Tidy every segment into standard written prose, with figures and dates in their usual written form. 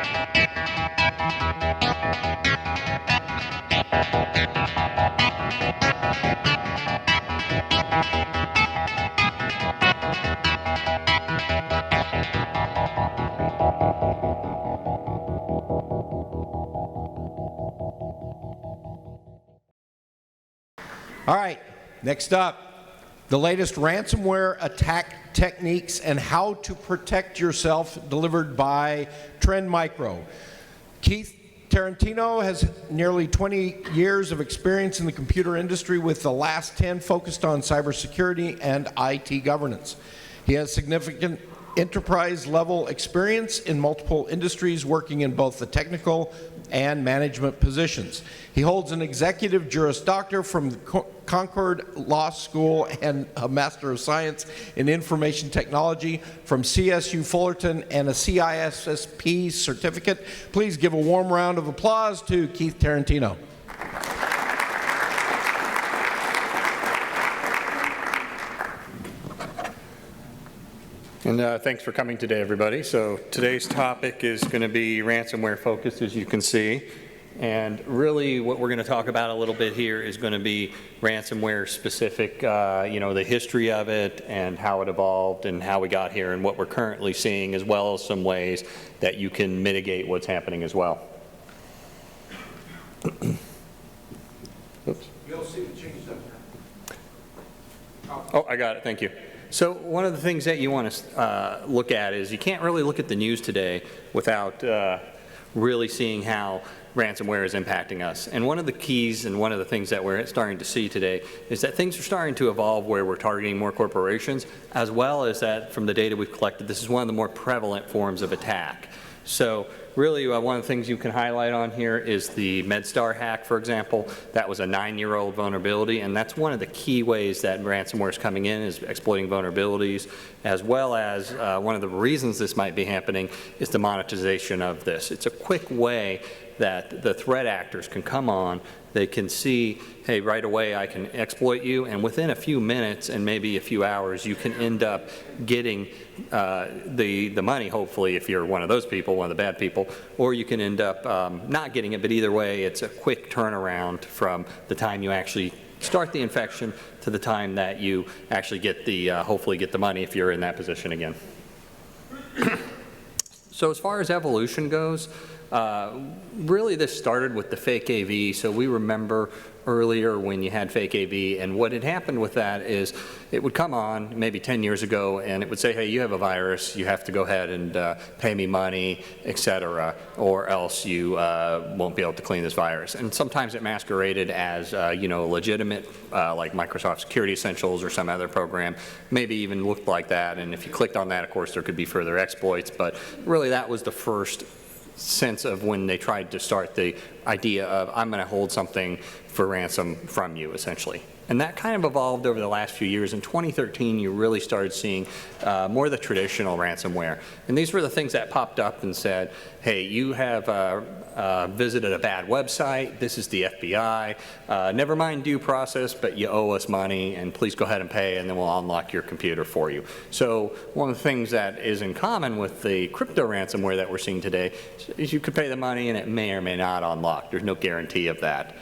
All right, next up, the latest ransomware attack techniques and how to protect yourself, delivered by TrendMicro. Keith Tarantino has nearly 20 years of experience in the computer industry, with the last 10 focused on cybersecurity and IT governance. He has significant enterprise-level experience in multiple industries, working in both the technical and management positions. He holds an Executive Juris Doctor from the Concord Law School and a Master of Science in Information Technology from CSU Fullerton and a CISSP Certificate. Please give a warm round of applause to Keith Tarantino. And thanks for coming today, everybody. So today's topic is going to be ransomware focused, as you can see. And really what we're going to talk about a little bit here is going to be ransomware specific, the history of it and how it evolved and how we got here and what we're currently seeing, as well as some ways that you can mitigate what's happening as well. Oops. You'll see the change up there. Oh, I got it. Thank you. So one of the things that you want to look at is you can't really look at the news today without really seeing how ransomware is impacting us. And one of the keys and one of the things that we're starting to see today is that things are starting to evolve where we're targeting more corporations, as well as that from the data we've collected, this is one of the more prevalent forms of attack. So really one of the things you can highlight on here is the MedStar hack, for example. That was a 9-year-old vulnerability, and that's one of the key ways that ransomware is coming in, is exploiting vulnerabilities, as well as one of the reasons this might be happening is the monetization of this. It's a quick way that the threat actors can come on. They can see, hey, right away I can exploit you, and within a few minutes and maybe a few hours you can end up getting the money, hopefully, if you're one of those people, one of the bad people, or you can end up not getting it. But either way, it's a quick turnaround from the time you actually start the infection to the time that you actually get the, hopefully get the money if you're in that position again. So as far as evolution goes, really this started with the fake AV. So we remember earlier when you had fake AV, and what had happened with that is it would come on maybe 10 years ago and it would say, hey, you have a virus, you have to go ahead and pay me money, etc., or else you won't be able to clean this virus. And sometimes it masqueraded as legitimate, like Microsoft Security Essentials or some other program, maybe even looked like that. And if you clicked on that, of course, there could be further exploits, but really that was the first sense of when they tried to start the idea of, I'm going to hold something for ransom from you, essentially. And that kind of evolved over the last few years. In 2013, you really started seeing more of the traditional ransomware. And these were the things that popped up and said, hey, you have visited a bad website, this is the FBI, never mind due process, but you owe us money, and please go ahead and pay, and then we'll unlock your computer for you. So one of the things that is in common with the crypto ransomware that we're seeing today is you could pay the money and it may or may not unlock. There's no guarantee of that.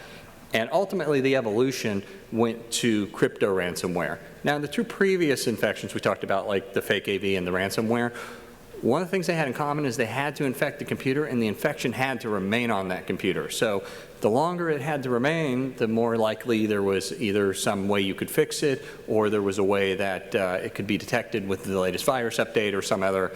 And ultimately, the evolution went to crypto ransomware. Now, the two previous infections we talked about, like the fake AV and the ransomware, one of the things they had in common is they had to infect the computer, and the infection had to remain on that computer. So the longer it had to remain, the more likely there was either some way you could fix it, or there was a way that it could be detected with the latest virus update or some other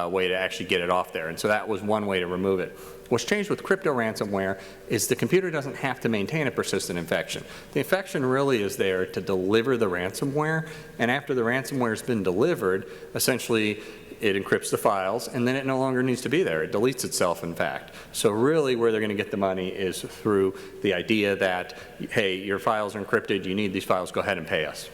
way to actually get it off there. And so that was one way to remove it. What's changed with crypto ransomware is the computer doesn't have to maintain a persistent infection. The infection really is there to deliver the ransomware, and after the ransomware has been delivered, essentially it encrypts the files, and then it no longer needs to be there. It deletes itself, in fact. So really where they're going to get the money is through the idea that, hey, your files are encrypted, you need these files, go ahead and pay us.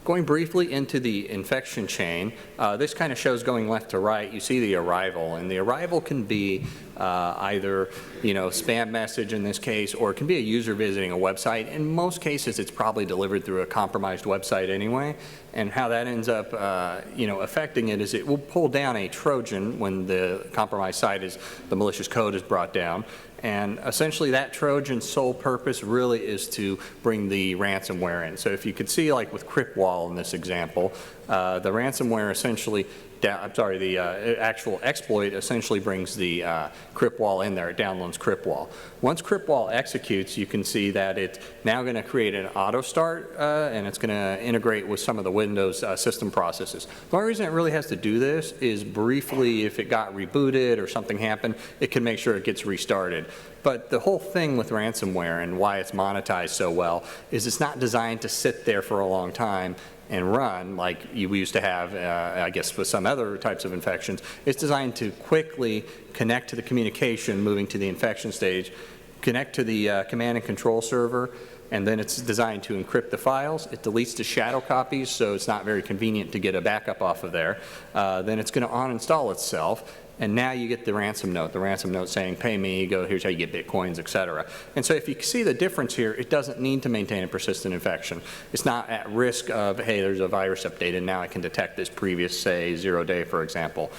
Going briefly into the infection chain, this kind of shows going left to right. You see the arrival, and the arrival can be either, spam message in this case, or it can be a user visiting a website. In most cases, it's probably delivered through a compromised website anyway. And how that ends up, affecting it is it will pull down a Trojan when the compromised site the malicious code is brought down. And essentially that Trojan's sole purpose really is to bring the ransomware in. So if you could see, like with CryptWall in this example, the ransomware essentially, the actual exploit essentially brings the CryptWall in there. It downloads CryptWall. Once CryptWall executes, you can see that it's now going to create an auto start, and it's going to integrate with some of the Windows system processes. The only reason it really has to do this is briefly, if it got rebooted or something happened, it can make sure it gets restarted. But the whole thing with ransomware and why it's monetized so well is it's not designed to sit there for a long time and run like we used to have, I guess, with some other types of infections. It's designed to quickly connect to the communication, moving to the infection stage, connect to the command and control server, and then it's designed to encrypt the files. It deletes the shadow copies, so it's not very convenient to get a backup off of there. Then it's going to uninstall itself. And now you get the ransom note saying, pay me, here's how you get bitcoins, et cetera. And so if you see the difference here, it doesn't need to maintain a persistent infection. It's not at risk of, hey, there's a virus update and now I can detect this previous, say, 0-day, for example.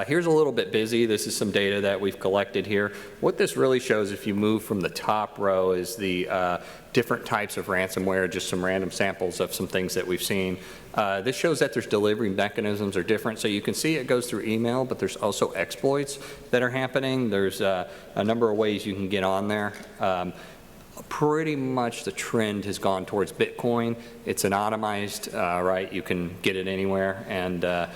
Here's a little bit busy. This is some data that we've collected here. What this really shows, if you move from the top row, is the different types of ransomware, just some random samples of some things that we've seen. This shows that there's delivery mechanisms are different. So you can see it goes through email, but there's also exploits that are happening. There's a number of ways you can get on there. Pretty much the trend has gone towards Bitcoin. It's anonymized, right? You can get it anywhere. And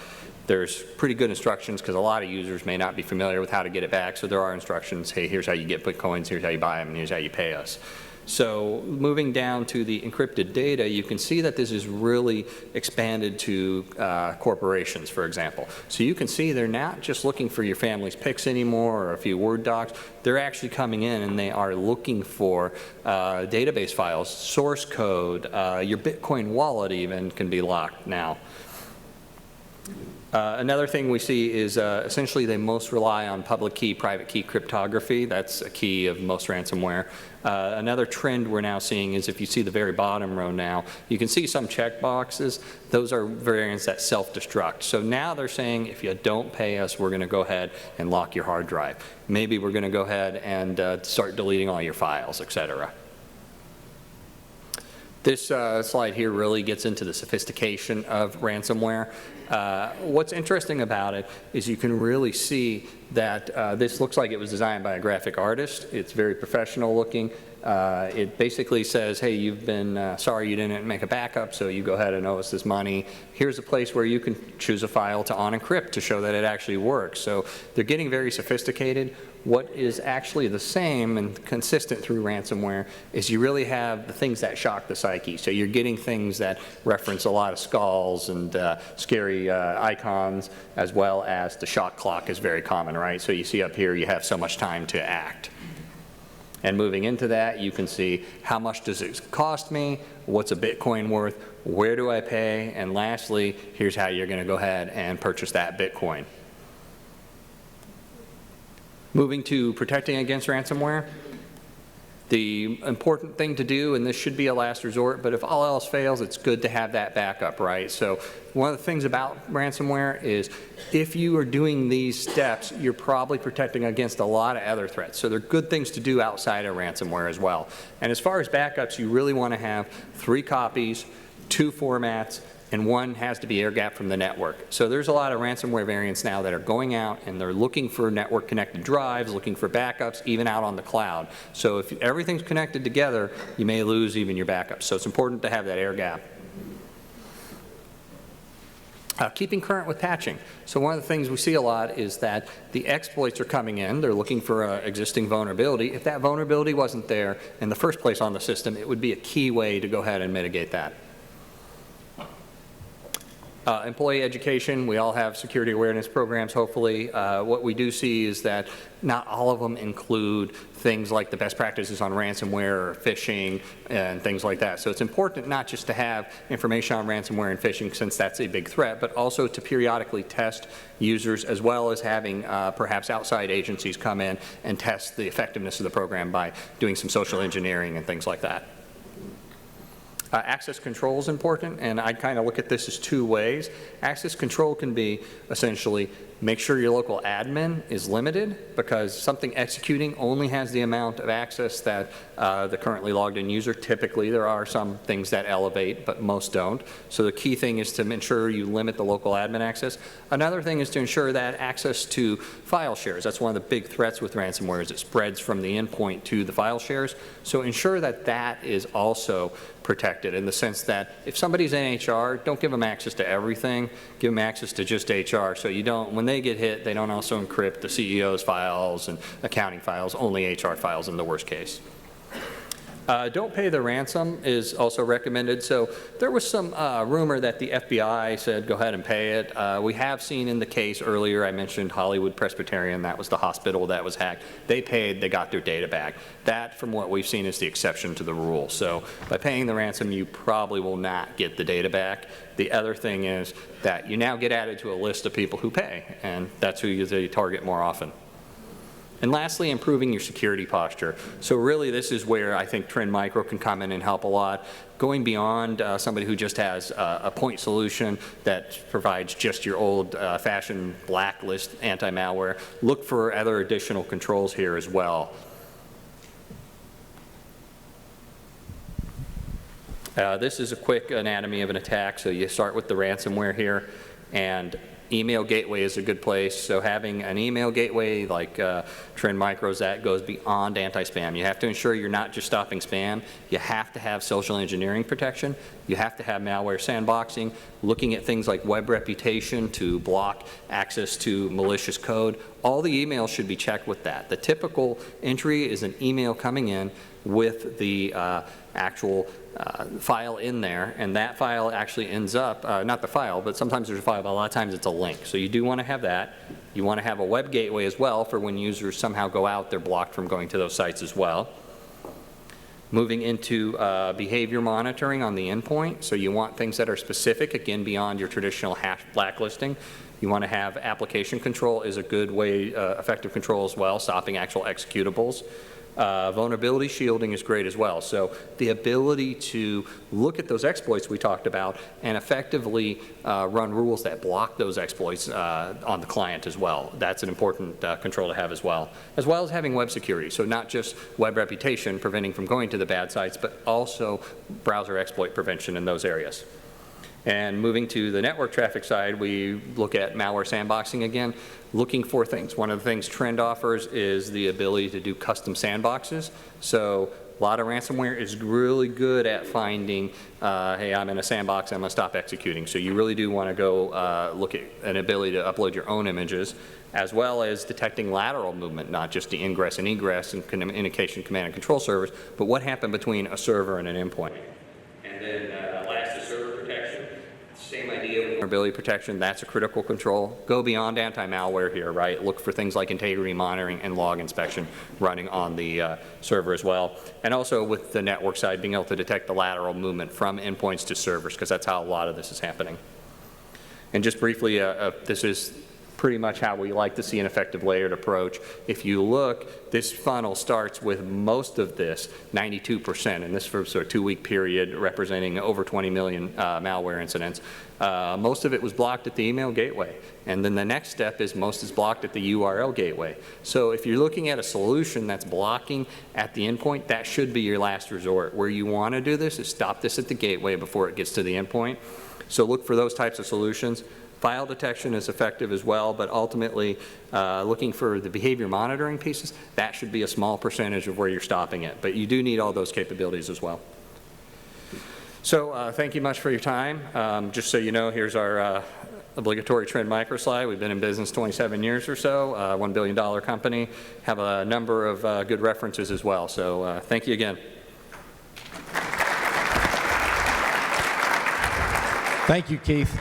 there's pretty good instructions because a lot of users may not be familiar with how to get it back. So there are instructions, hey, here's how you get Bitcoins, here's how you buy them, and here's how you pay us. So moving down to the encrypted data, you can see that this is really expanded to corporations, for example. So you can see they're not just looking for your family's pics anymore or a few Word docs. They're actually coming in and they are looking for database files, source code, your Bitcoin wallet even can be locked now. Another thing we see is essentially they most rely on public key, private key cryptography. That's a key of most ransomware. Another trend we're now seeing is if you see the very bottom row now, you can see some check boxes. Those are variants that self-destruct. So now they're saying if you don't pay us, we're going to go ahead and lock your hard drive. Maybe we're going to go ahead and start deleting all your files, et cetera. This slide here really gets into the sophistication of ransomware. What's interesting about it is you can really see that this looks like it was designed by a graphic artist. It's very professional looking. It basically says, hey, you've been sorry you didn't make a backup, so you go ahead and owe us this money. Here's a place where you can choose a file to unencrypt to show that it actually works. So they're getting very sophisticated. What is actually the same and consistent through ransomware is you really have the things that shock the psyche. So you're getting things that reference a lot of skulls and scary icons, as well as the shot clock is very common, right? So you see up here you have so much time to act. And moving into that, you can see how much does it cost me, what's a Bitcoin worth, where do I pay, and lastly, here's how you're going to go ahead and purchase that Bitcoin. Moving to protecting against ransomware, the important thing to do, and this should be a last resort, but if all else fails, it's good to have that backup, right? So one of the things about ransomware is if you are doing these steps, you're probably protecting against a lot of other threats. So they're good things to do outside of ransomware as well. And as far as backups, you really want to have 3 copies, 2 formats, and 1 has to be air-gapped from the network. So there's a lot of ransomware variants now that are going out and they're looking for network-connected drives, looking for backups, even out on the cloud. So if everything's connected together, you may lose even your backups. So it's important to have that air-gap. Keeping current with patching. So one of the things we see a lot is that the exploits are coming in. They're looking for an existing vulnerability. If that vulnerability wasn't there in the first place on the system, it would be a key way to go ahead and mitigate that. Employee education, we all have security awareness programs, hopefully. What we do see is that not all of them include things like the best practices on ransomware or phishing and things like that. So it's important not just to have information on ransomware and phishing, since that's a big threat, but also to periodically test users, as well as having perhaps outside agencies come in and test the effectiveness of the program by doing some social engineering and things like that. Access control is important, and I kind of look at this as two ways. Access control can be essentially make sure your local admin is limited, because something executing only has the amount of access that the currently logged in user. Typically, there are some things that elevate, but most don't. So the key thing is to ensure you limit the local admin access. Another thing is to ensure that access to file shares. That's one of the big threats with ransomware, is it spreads from the endpoint to the file shares. So ensure that that is also protected, in the sense that if somebody's in HR, don't give them access to everything, give them access to just HR, so you don't, when they get hit, they don't also encrypt the CEO's files and accounting files, only HR files in the worst case. Don't pay the ransom is also recommended. So there was some rumor that the FBI said go ahead and pay it. We have seen in the case earlier, I mentioned Hollywood Presbyterian, that was the hospital that was hacked. They paid, they got their data back. That, from what we've seen, is the exception to the rule. So by paying the ransom, you probably will not get the data back. The other thing is that you now get added to a list of people who pay, and that's who you target more often. And lastly, improving your security posture. So really, this is where I think TrendMicro can come in and help a lot. Going beyond somebody who just has a point solution that provides just your old-fashioned blacklist anti-malware, look for other additional controls here as well. This is a quick anatomy of an attack. So you start with the ransomware here, and email gateway is a good place. So having an email gateway like TrendMicro's, that goes beyond anti-spam. You have to ensure you're not just stopping spam. You have to have social engineering protection. You have to have malware sandboxing, looking at things like web reputation to block access to malicious code. All the emails should be checked with that. The typical entry is an email coming in with the actual file in there, and that file actually ends up, not the file, but sometimes there's a file, but a lot of times it's a link. So you do want to have that. You want to have a web gateway as well, for when users somehow go out, they're blocked from going to those sites as well. Moving into behavior monitoring on the endpoint. So you want things that are specific, again, beyond your traditional hash blacklisting. You want to have application control is a good way, effective control as well, stopping actual executables. Vulnerability shielding is great as well. So the ability to look at those exploits we talked about and effectively run rules that block those exploits on the client as well. That's an important control to have, as well as having web security. So not just web reputation, preventing from going to the bad sites, but also browser exploit prevention in those areas. And moving to the network traffic side, we look at malware sandboxing again, looking for things. One of the things Trend offers is the ability to do custom sandboxes. So a lot of ransomware is really good at finding, hey, I'm in a sandbox, I'm going to stop executing. So you really do want to go look at an ability to upload your own images, as well as detecting lateral movement, not just the ingress and egress and communication command and control servers, but what happened between a server and an endpoint. And then last is server protection. Same idea with vulnerability protection. That's a critical control. Go beyond anti-malware here, right? Look for things like integrity monitoring and log inspection running on the server as well. And also with the network side, being able to detect the lateral movement from endpoints to servers, because that's how a lot of this is happening. And just briefly, this is pretty much how we like to see an effective layered approach. If you look, this funnel starts with most of this, 92%, and this for a 2-week period representing over 20 million malware incidents. Most of it was blocked at the email gateway. And then the next step is most is blocked at the URL gateway. So if you're looking at a solution that's blocking at the endpoint, that should be your last resort. Where you want to do this is stop this at the gateway before it gets to the endpoint. So look for those types of solutions. File detection is effective as well, but ultimately looking for the behavior monitoring pieces, that should be a small percentage of where you're stopping it. But you do need all those capabilities as well. So thank you much for your time. Just so you know, here's our obligatory TrendMicro slide. We've been in business 27 years or so, $1 billion company. Have a number of good references as well. So thank you again. Thank you, Keith.